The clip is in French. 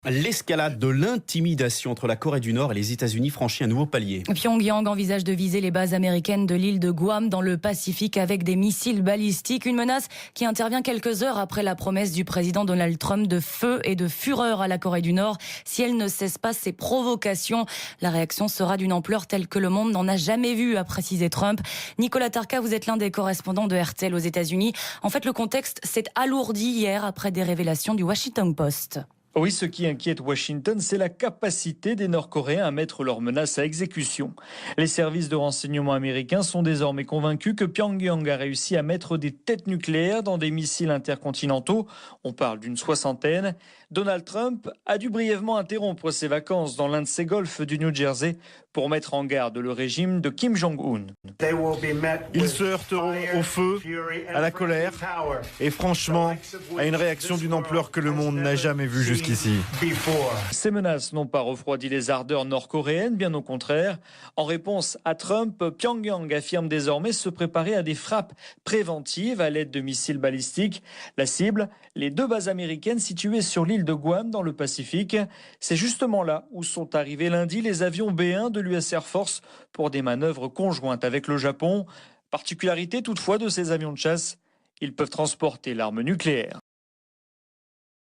L'escalade de l'intimidation entre la Corée du Nord et les États-Unis franchit un nouveau palier. Pyongyang envisage de viser les bases américaines de l'île de Guam dans le Pacifique avec des missiles balistiques. Une menace qui intervient quelques heures après la promesse du président Donald Trump de feu et de fureur à la Corée du Nord si elle ne cesse pas ses provocations. La réaction sera d'une ampleur telle que le monde n'en a jamais vu, a précisé Trump. Nicolas Tarka, vous êtes l'un des correspondants de RTL aux États-Unis. En fait, le contexte s'est alourdi hier après des révélations du Washington Post. Oui, ce qui inquiète Washington, c'est la capacité des Nord-Coréens à mettre leurs menaces à exécution. Les services de renseignement américains sont désormais convaincus que Pyongyang a réussi à mettre des têtes nucléaires dans des missiles intercontinentaux. On parle d'une 60aine. Donald Trump a dû brièvement interrompre ses vacances dans l'un de ses golfs du New Jersey pour mettre en garde le régime de Kim Jong-un. Ils se heurteront au feu, à la colère et franchement à une réaction d'une ampleur que le monde n'a jamais vue jusqu'ici. Ces menaces n'ont pas refroidi les ardeurs nord-coréennes, bien au contraire. En réponse à Trump, Pyongyang affirme désormais se préparer à des frappes préventives à l'aide de missiles balistiques. La cible, les 2 bases américaines situées sur l'île de Guam dans le Pacifique. C'est justement là où sont arrivés lundi les avions B-1 de l'US Air Force pour des manœuvres conjointes avec le Japon. Particularité toutefois de ces avions de chasse, ils peuvent transporter l'arme nucléaire.